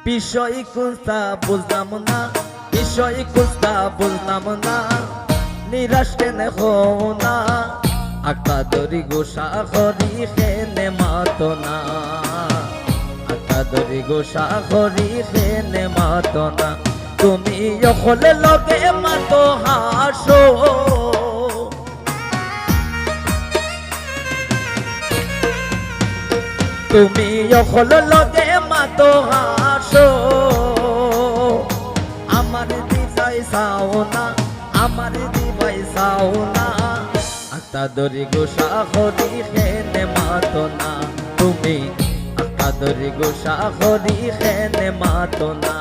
বিষয় কুস্তা বুঝলাম না, বিষয় কুস্তা বুঝলাম না, নিরাশ কেনে হও না, আকা দরি গোসা হরি খেনে মাতো না, আকা দরি গোসা হরি খেনে মাতো না। তুমি অকলে লগে মাতো হাসো, তুমি অকলে লগে মাতো হাসো, আমার দিবাই চাও না, আমার দিবাই চাও না, আকা দরি গোসা হরি খেনে মাতো না, তুমি আকা দরি গোসা হরি খেনে মাতো না।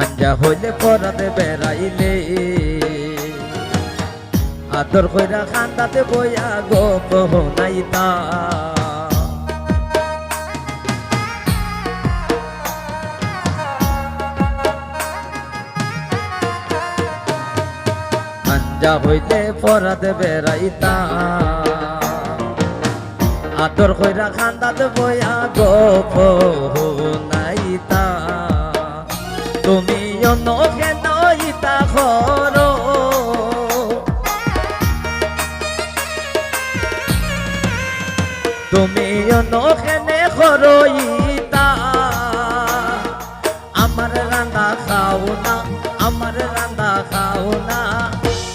আঞ্জা হইলে পরাতে বেড়াইলে, আদর কইরা খান্দাতে বইয়া গপ নাইতা, আঞ্জা হইলে পরাতে বেড়াইতা, আদর কইরা খান্দাতে বইয়া গপ নাইতা, তুমি অনকে নইতা করো, তুমি অনকে নে করো ইতা, আমার রান্না খাও না, আমার রান্না খাও না,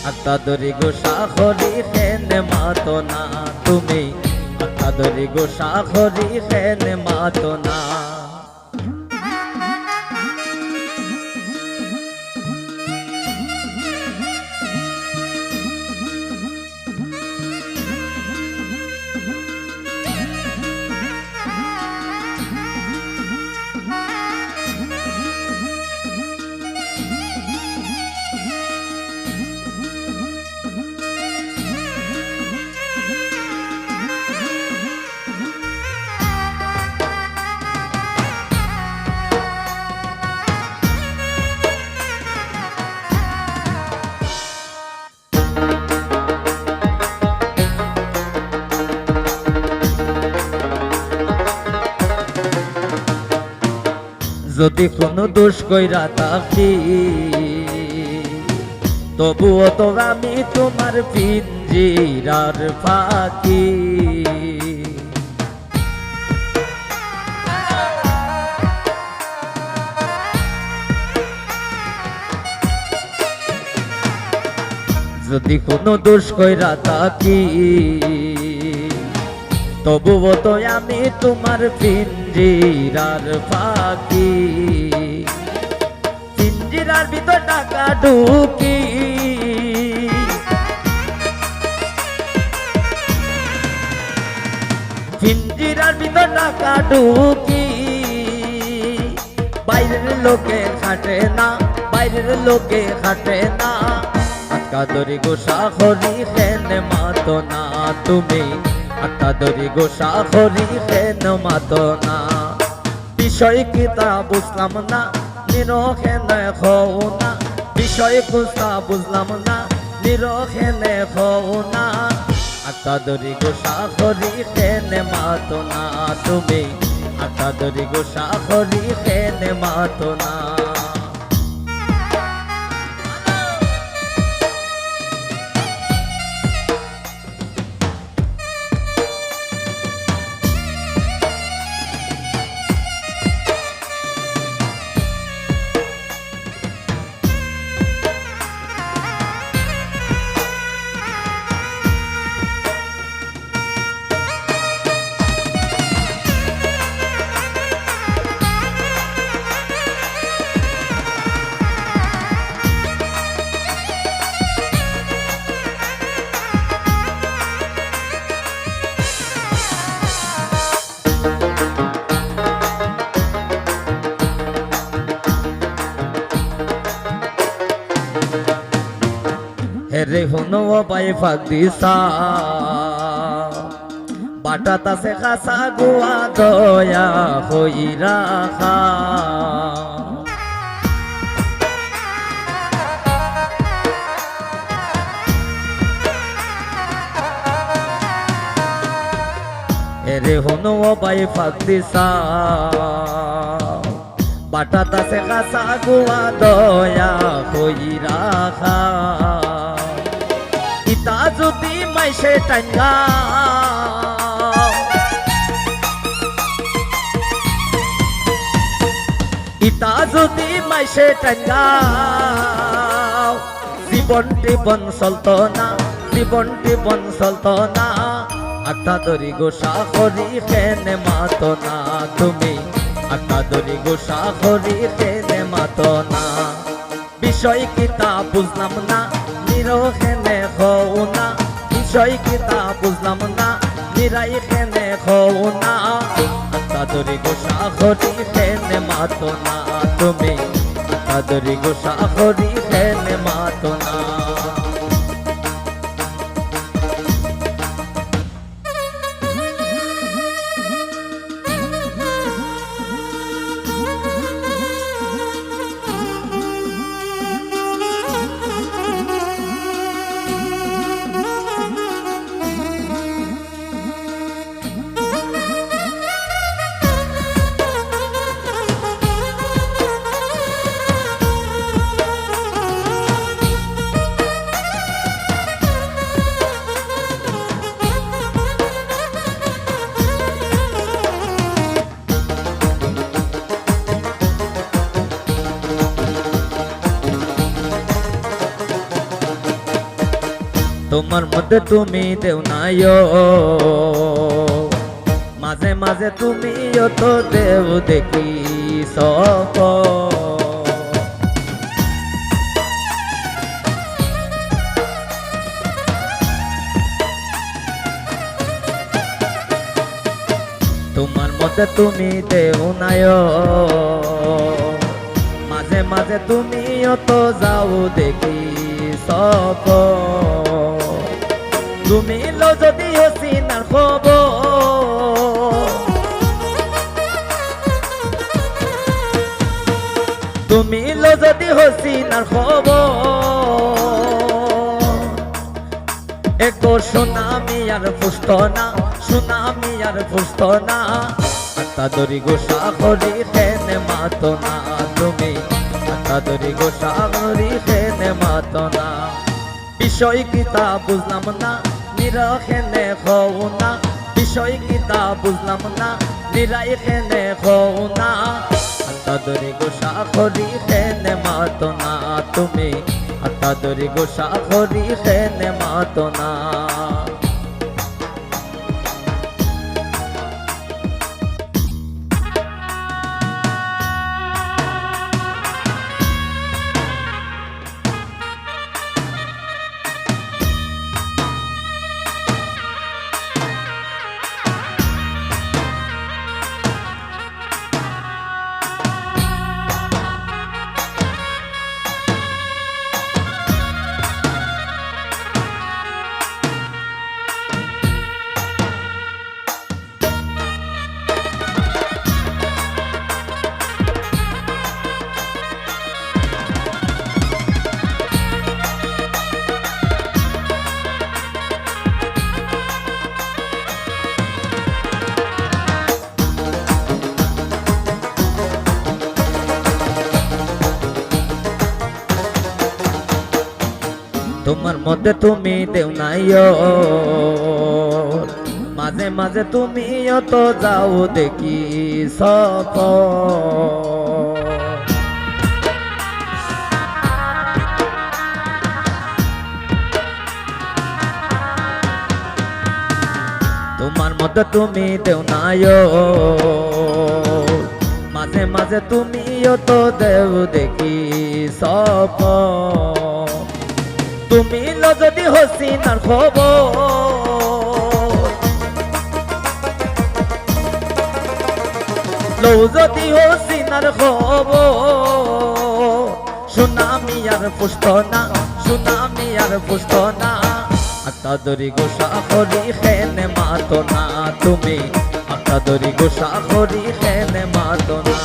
আকা দরি গোসা হরি খেনে মাতো না, তুমি আকা দরি গোসা হরি খেনে মাতো না। যদি কোনো দোষ কইরা থাকি, তবুও তো আমি তোমার পিঞ্জিরার পাখি, যদি কোনো দোষ কইরা থাকি, তবুও তো আমি তোমার পিঞ্জিরার পাখি, পিঞ্জিরার ভিতর টাকা ঢুকি, পিঞ্জিরার ভিতর টাকা ঢুকি, বাইরের লোকে খাটে না, বাইরের লোকে খাটে না, আকা দরি গোসা হরি খেনে মাতো না, তুমি আকা দরি গোসা হরি খেনে মাতো না। বিষয় কিতা বুঝলাম না, নিরখেনে হও না, বিষয় কুস্তা বুঝলাম না, নিরখেনে হও না, আকা দরি গোসা হরি খেনে মাতো না, তুমি আকা দরি গোসা হরি খেনে মাতো না। হুনো বাই ফাঁক দিসা বাটাত আছে খাসা গুয়া দয়া হই রাখা এরে হুনো বাই ফাঁক দিসা বাটাত আছে খাসা গুয়া দয়া হই রাখা ইতা যদি মাইসে টাঙ্গা ইতা যদি মাইসে টাঙ্গা জীবন চলত না জীবন চলত না আত্মা দরি গোসা করি খেনে মাতো না তুমি আত্মা দরি গোসা করি খেনে মাতো না বিষয় কিতা বুঝলাম না নিরোখেনে হও না বিষয় কিতা বুঝলাম না নিরাই খেনে হও না আত্মা দরি গোসা করি খেনে মাতো না তুমি আত্মা দরি গোসা করি খেনে মাতো না তোমার মধ্যে তুমি দেও নাই মাঝে মাঝে তুমিও তো দেও দেখি সক তোমার মধ্যে তুমি দেও নাই মাঝে মাঝে তুমিও তো যাও দেখি সক তুমি লো যদি হসিনার খবর তুমি লো যদি হসিনার খবর একো সুনামি আর ফুসত না সুনামি আর ফুসত না আত্মা দরি গোসা করি খেনে মাতো না তুমি আত্মা দরি গোসা করি খেনে মাতো না বিষয় কিতা বুঝলাম না নিরখেনে হও না বিষয় কিতা বুঝলাম না নিরাই খেনে হও না আত্মা দরি গোসা করি খেনে মাতো না তুমি আত্মা দরি গোসা করি খেনে মাতো না তোমার মধ্যে তুমি দেও নাই মাঝে মাঝে তুমিও তো যাও দেখি সক তোমার মধ্যে তুমি দেও নাই মাঝে মাঝে তুমিও তো দেও দেখি সক তুমি লো যদি হসিনার খবর লো যদি হসিনার খবর সুনামি আর ফুসত না সুনামি আর পুষ্ট না আক্তাদরি গোসা করি খেনে মাতো না তুমি আক্তাদরি গোসা করি খেনে মাতো না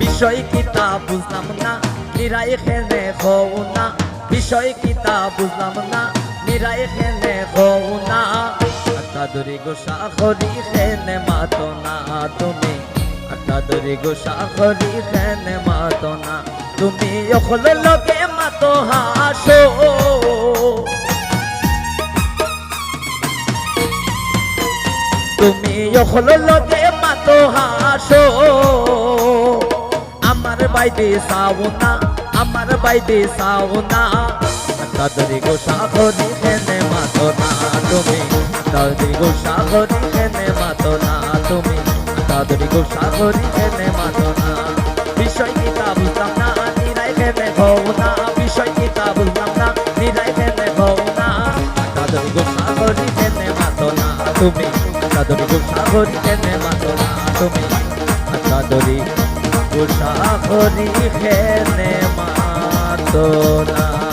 বিষয় কিতা বুঝলাম না নিরাই খেনে হও না বিষয় কিতা বুঝলাম না নিরাই খেনে হও না আক্তাদরি গোসা করি খেনে মাতো না তুমি আক্তাদরি গোসা করি খেনে মাতো না তুমি অকল লগে মাতো হাসো তুমি অকল লগে মাতো হাসো আমার বাইদে চাও না আমার বাইদে চাও না আক্তাদরি গোসা করি খেনে মাতো না তুমি আক্তাদরি গোসা করি খেনে মাতো না তুমি আক্তাদরি গোসা করি খেনে মাতো না বিষয় কিতা বুঝলাম না নিরাই খেনে হও না বিষয় কিতা বুঝলাম না নিরাই খেনে হও না আক্তাদরি গোসা করি খেনে মাতো না তুমি আক্তাদরি গোসা করি খেনে মাতো না তুমি আক্তাদরি গোসা করি খেনে মাতো না